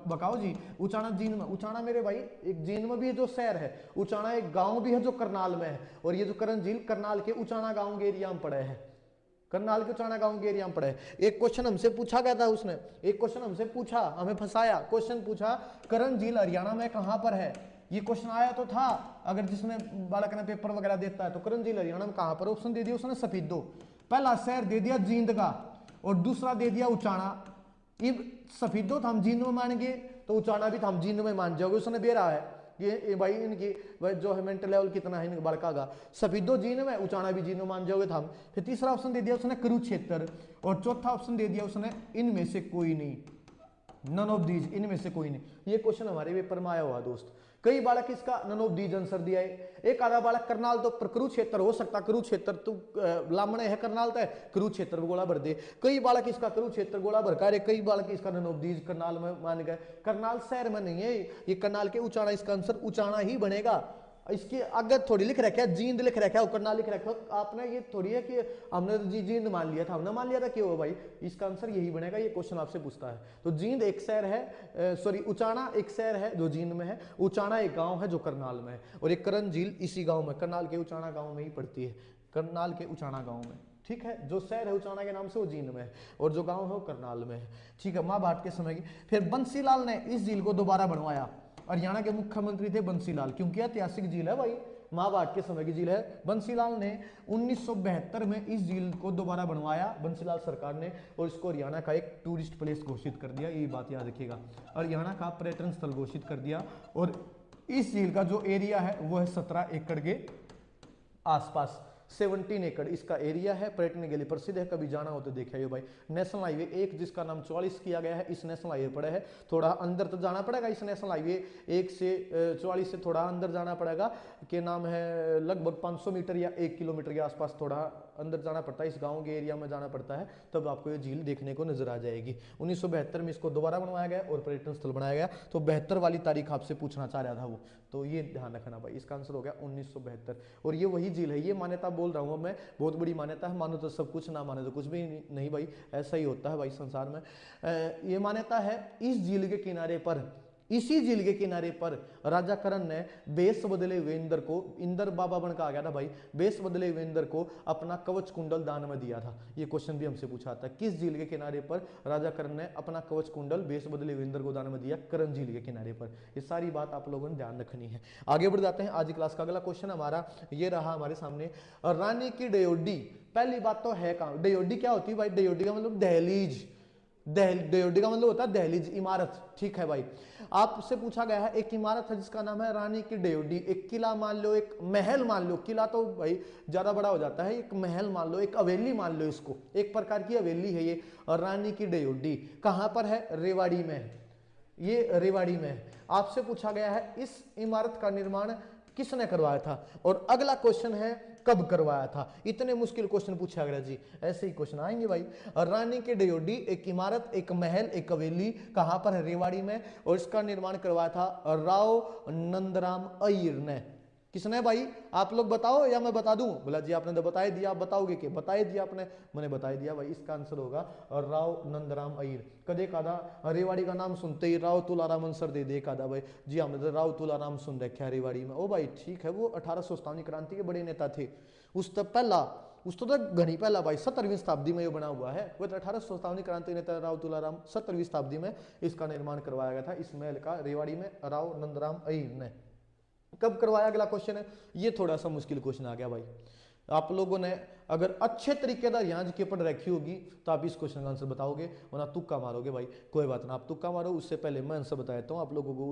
बताओ जी। उचाना जींद में, उचाना मेरे भाई एक जींद में भी है जो शहर है, उचाना एक गांव भी है जो करनाल में है, और ये जो करण झील करनाल के उचाना गांव के एरिया में पड़े है, करनाल के उचाना गांव के एरिया में पड़े। एक क्वेश्चन हमसे पूछा गया था उसने, एक क्वेश्चन हमसे पूछा, हमें फंसाया। क्वेश्चन पूछा करण झील हरियाणा में कहां पर है? ये क्वेश्चन आया तो था, अगर जिसने बालक ने पेपर वगैरह देता है तो करण जिला हरियाणा में कहां पर, ऑप्शन दे दिया उसने सफीदो। पहला शहर दे दिया जींद का और दूसरा दे दिया उचाना। इब सफीदो तो हम जींद में मान गए तो उचाना भी तो हम जींद में मान जाओगे, उसने दे रहा है ये भाई इनकी भाई जो है मेंटल लेवल कितना है इनका बड़का का। सफीदो जीन में, उचाना भी जीन में मान जाओगे हम। फिर तीसरा ऑप्शन दे दिया उसने कुरुक्षेत्र और चौथा ऑप्शन दे दिया उसने इनमें से कोई नहीं, नन ऑफ दीज, इनमें से कोई नहीं। ये क्वेश्चन हमारे पेपर में आया हुआ दोस्त। कई बालक इसका नन ऑफ दीज आंसर दिया है। एक आधा बालक करनाल तो कुरुक्षेत्र हो सकता, कुरुक्षेत्र तो लामणे है करनाल तो है, कुरुक्षेत्र गोला भर दे। कई बालक इसका कुरुक्षेत्र गोला भर का, कई बालक इसका नन ऑफ दीज करनाल में मान गए। करनाल शहर में नहीं है ये, करनाल के उचाना, इसका आंसर उचाना ही बनेगा। इसके आगे थोड़ी लिख रखा है जींद लिख रखा है, करनाल लिख रखा है, आपने ये थोड़ी है कि हमने तो जींद मान लिया था, हमने मान लिया था क्यों भाई, इसका आंसर यही बनेगा। ये क्वेश्चन आपसे पूछता है तो जींद एक शहर है, सॉरी उचाना एक शहर है जो जींद में है, उचाना एक गांव है जो करनाल में है, और एक करण झील इसी गांव में, करनाल के उचाना गांव में ही पड़ती है, करनाल के उचाना गांव में। ठीक है, जो शहर है उचाना के नाम से वो जींद में है और जो गांव है वो करनाल में है। ठीक है, महाभारत के समय की। फिर बंसीलाल ने इस झील को दोबारा बनवाया। हरियाणा के मुख्यमंत्री थे बंसीलाल, क्योंकि ऐतिहासिक झील है भाई, महाभारत के समय की झील है। बंसीलाल ने 1972 में इस झील को दोबारा बनवाया, बंसीलाल सरकार ने, और इसको हरियाणा का एक टूरिस्ट प्लेस घोषित कर दिया। ये बात याद रखिएगा, हरियाणा का पर्यटन स्थल घोषित कर दिया। और इस झील का जो एरिया है वो है 17 एकड़ के आसपास, 17 एकड़ इसका एरिया है, पर्यटन के लिए प्रसिद्ध है। कभी जाना हो तो देखिए भाई। नेशनल हाईवे एक जिसका नाम 44 किया गया है, इस नेशनल हाईवे पड़े है, थोड़ा अंदर तो जाना पड़ेगा। इस नेशनल हाईवे 1 से 44 से थोड़ा अंदर जाना पड़ेगा, के नाम है लगभग 500 मीटर या 1 किलोमीटर के आसपास थोड़ा अंदर जाना पड़ता है, इस गाँव के एरिया में जाना पड़ता है, तब आपको ये झील देखने को नजर आ जाएगी। 1972 में इसको दोबारा बनवाया गया और पर्यटन स्थल बनाया गया। तो 72 वाली तारीख आपसे पूछना चाह रहा था वो, तो ये ध्यान रखना भाई, इसका आंसर हो गया 1972। और ये वही झील है, ये मान्यता बोल रहा हूँ मैं, बहुत बड़ी मान्यता है, मानो तो सब कुछ, ना माने तो कुछ भी नहीं भाई, ऐसा ही होता है भाई संसार में। ये मान्यता है इस झील के किनारे पर, इसी झील के किनारे पर राजा करण ने बेस बदले हुए इंद्र को, इंद्र बाबा बन का आ गया था भाई, बेस बदले हुए इंद्र को अपना कवच कुंडल दान में दिया था। ये क्वेश्चन भी हमसे पूछा था, किस झील के किनारे पर राजा करण ने अपना कवच कुंडल बेस बदले हुए इंद्र को दान में दिया, करण झील के किनारे पर। ये सारी बात आप लोगों ने ध्यान रखनी है। आगे बढ़ जाते हैं, आज क्लास का अगला क्वेश्चन हमारा ये रहा हमारे सामने, रानी की डयोडी। पहली बात तो है कहां, डयोडी क्या होती है भाई, डयोडी का मतलब दहलीज, डयोडी का मतलब होता है दहलीज, इमारत। ठीक है भाई, आपसे पूछा गया है एक इमारत है जिसका नाम है रानी की डयोडी। एक किला मान लो, एक महल मान लो, किला तो भाई ज्यादा बड़ा हो जाता है, एक महल मान लो, एक हवेली मान लो, इसको एक प्रकार की हवेली है ये रानी की डयोडी। कहां पर है, रेवाड़ी में, ये रेवाड़ी में है। आपसे पूछा गया है इस इमारत का निर्माण किसने करवाया था, और अगला क्वेश्चन है कब करवाया था। इतने मुश्किल क्वेश्चन पूछा गया जी, ऐसे ही क्वेश्चन आएंगे भाई। रानी के डयोडी एक इमारत, एक महल, एक हवेली, कहां पर है, रेवाड़ी में, और इसका निर्माण करवाया था राव नंदराम अय्यर ने। किसने भाई, आप लोग बताओ या मैं बता दूं, बोला जी आपने तो बता ही दिया, आप बताओगे कि बता ही दिया आपने, मैंने बता ही दिया भाई, इसका आंसर होगा राव नंदराम अय्यर। कदे कादा रेवाड़ी का नाम सुनते ही राव तुलाराम आंसर दे दे कादा भाई, जी हमने तो राव तुलाराम सुन रखा है रेवाड़ी में। ओ भाई ठीक है, वो 1857 क्रांति के बड़े नेता थे। उस तब पहला, उस तो घनी पहला भाई 17वीं शताब्दी में ये बना हुआ है, वो 1857 क्रांति नेता राव तुलाराम 17वीं शताब्दी में इसका निर्माण करवाया गया था, इस महल का, रेवाड़ी में, राव नंदराम अय्यर ने। कब करवाया, अगला क्वेश्चन है, ये थोड़ा सा मुश्किल क्वेश्चन आ गया भाई। आप लोगों ने अगर अच्छे तरीके से यहाँ के पढ़ रखी होगी तो आप इस क्वेश्चन का आंसर बताओगे, वरना तुक्का मारोगे भाई। कोई बात ना, आप तुक्का मारो, उससे पहले मैं आंसर बता देता हूँ, आप लोगों को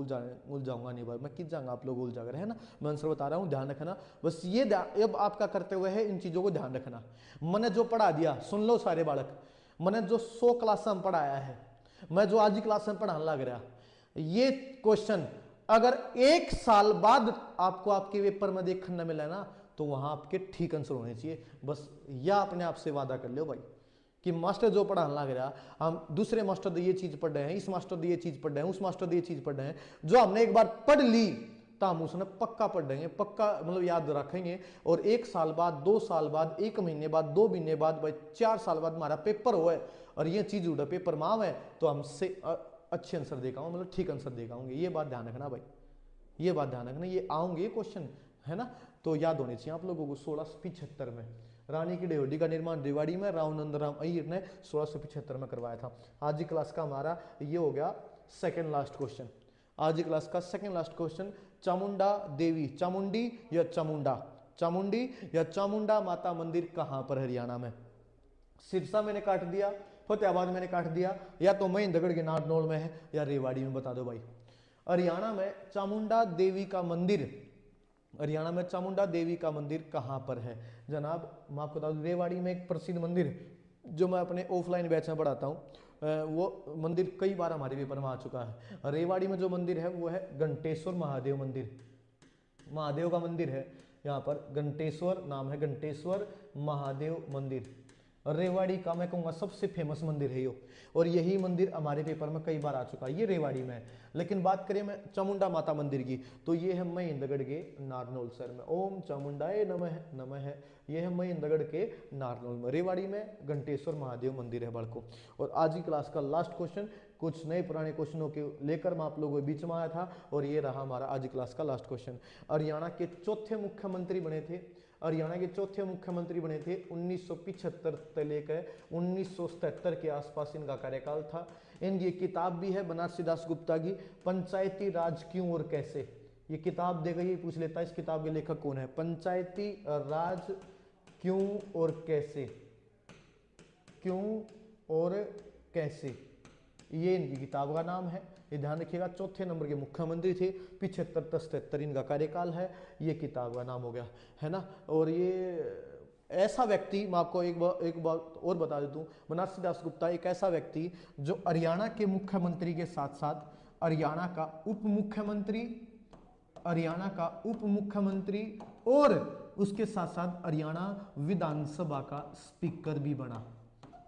उलझाऊंगा नहीं भाई, मैं किस जाऊंगा, आप लोग उलझा कर, है ना। मैं आंसर बता रहा हूँ, ध्यान रखना बस। ये अब आपका करते हुए है, इन चीजों को ध्यान रखना। मैंने जो पढ़ा दिया सुन लो सारे बालक, मैंने जो 100 क्लास में पढ़ाया है, मैं जो आज ही क्लास में पढ़ाने लग रहा, ये क्वेश्चन अगर 1 साल बाद आपको आपके पेपर में देखने न मिले ना, तो वहां आपके ठीक आंसर होने चाहिए। बस या अपने आप से वादा कर लो भाई कि मास्टर जो पढ़ाने लग रहा, हम दूसरे मास्टर तो ये चीज पढ़ रहे हैं, इस मास्टर तो ये चीज पढ़ रहे हैं, उस मास्टर तो ये चीज पढ़ रहे हैं, जो हमने एक बार पढ़ ली तो हम उसने पक्का पढ़ देंगे, पक्का मतलब याद रखेंगे। और 1 साल बाद, 2 साल बाद, 1 महीने बाद, 2 महीने बाद, भाई 4 साल बाद हमारा पेपर हो है और ये चीज उड़ा पेपर माव है, तो हमसे अच्छे आंसर देगा हूँ, मतलब ठीक आंसर देगा हूँ। ये बात ध्यान रखना भाई, ये बात ध्यान रखना, ये आऊंगे क्वेश्चन, है ना, तो याद होने चाहिए आप लोगों को। 1675 में रानी की डयोडी का निर्माण रेवाड़ी में राव नंदराम अय्यर ने 1675 में करवाया था। आज की क्लास का हमारा ये हो गया सेकंड लास्ट क्वेश्चन। आज की क्लास का second last question Chamunda Devi, Chamundi या चामुंडा, चामुंडी या चामुंडा माता मंदिर कहां पर हरियाणा में? सिरसा मैंने काट दिया, फतेहाबाद मैंने काट दिया, या तो महेंद्रगढ़ के नारनौल में है या रेवाड़ी में, बता दो भाई। हरियाणा में चामुंडा देवी का मंदिर, हरियाणा में चामुंडा देवी का मंदिर कहां पर है जनाब? मैं आपको बता दूं रेवाड़ी में एक प्रसिद्ध मंदिर जो मैं अपने ऑफलाइन बैच में पढ़ाता हूँ, वो मंदिर कई बार हमारे पेपर में आ चुका है। रेवाड़ी में जो मंदिर है वो है घंटेश्वर महादेव मंदिर, महादेव का मंदिर है यहाँ पर, घंटेश्वर नाम है, घंटेश्वर महादेव मंदिर। रेवाड़ी का मैं कहूँगा सबसे फेमस मंदिर है ये, और यही मंदिर हमारे पेपर में कई बार आ चुका है, ये रेवाड़ी में है। लेकिन बात करें मैं चामुंडा माता मंदिर की, तो ये है महेंद्रगढ़ के नारनौल शहर में। ओम चामुंडाए नमः, नमः है, ये है महेंद्रगढ़ के नारनौल में। रेवाड़ी में घंटेश्वर महादेव मंदिर है बड़को। और आज की क्लास का लास्ट क्वेश्चन, कुछ नए पुराने क्वेश्चनों के लेकर मैं आप लोगों के बीच में आया था, और ये रहा हमारा आज की क्लास का लास्ट क्वेश्चन। हरियाणा के चौथे मुख्यमंत्री बने थे, हरियाणा के चौथे मुख्यमंत्री बने थे 1975 से लेकर 1977 के आसपास इनका कार्यकाल था। इनकी किताब भी है बनारसी दास गुप्ता की, पंचायती राज क्यों और कैसे। ये किताब देगा, ये पूछ लेता है इस किताब के लेखक कौन है, पंचायती राज क्यों और कैसे, क्यों और कैसे, ये इनकी किताब का नाम है। ये ध्यान रखिएगा, चौथे नंबर के मुख्यमंत्री थे, 75 से 77 इनका कार्यकाल है, ये किताब का नाम हो गया है ना। और ये ऐसा व्यक्ति, मैं आपको एक बात और बता देता हूँ, बनारसी दास गुप्ता एक ऐसा व्यक्ति जो हरियाणा के मुख्यमंत्री के साथ साथ हरियाणा का उप मुख्यमंत्री, हरियाणा का उप मुख्यमंत्री और उसके साथ साथ हरियाणा विधानसभा का स्पीकर भी बना।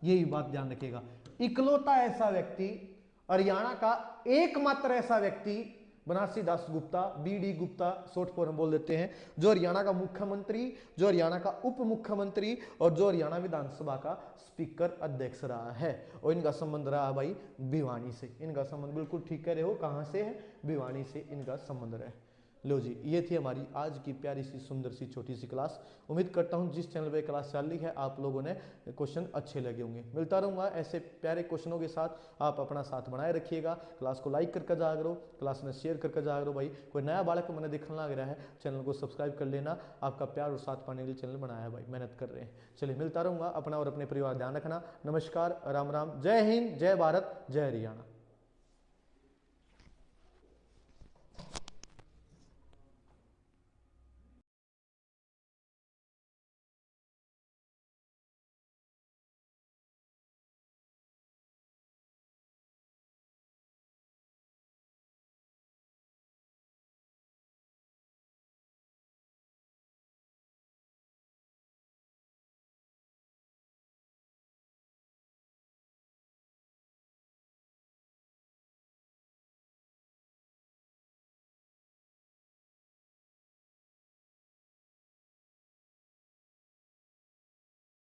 यही बात ध्यान रखिएगा, इकलौता ऐसा व्यक्ति, हरियाणा का एकमात्र ऐसा व्यक्ति Banarasi Das Gupta, BD Gupta short form बोल देते हैं, जो हरियाणा का मुख्यमंत्री, जो हरियाणा का उप मुख्यमंत्री और जो हरियाणा विधानसभा का स्पीकर अध्यक्ष रहा है। और इनका संबंध रहा भाई भिवानी से, इनका संबंध बिल्कुल ठीक कह रहे हो, कहां से है? भिवानी से इनका संबंध रहा है। लो जी, ये थी हमारी आज की प्यारी सी सुंदर सी छोटी सी क्लास। उम्मीद करता हूँ जिस चैनल पे क्लास चल रही है आप लोगों ने क्वेश्चन अच्छे लगे होंगे। मिलता रहूँगा ऐसे प्यारे क्वेश्चनों के साथ, आप अपना साथ बनाए रखिएगा। क्लास को लाइक करके जा करो, क्लास में शेयर करके जा करो। भाई कोई नया बालक को मैंने दिखने लग रहा है, चैनल को सब्सक्राइब कर लेना। आपका प्यार और साथ पाने के लिए चैनल बनाया है भाई, मेहनत कर रहे हैं। चलिए मिलता रहूँगा, अपना और अपने परिवार ध्यान रखना। नमस्कार, राम राम, जय हिंद, जय भारत, जय हरियाणा।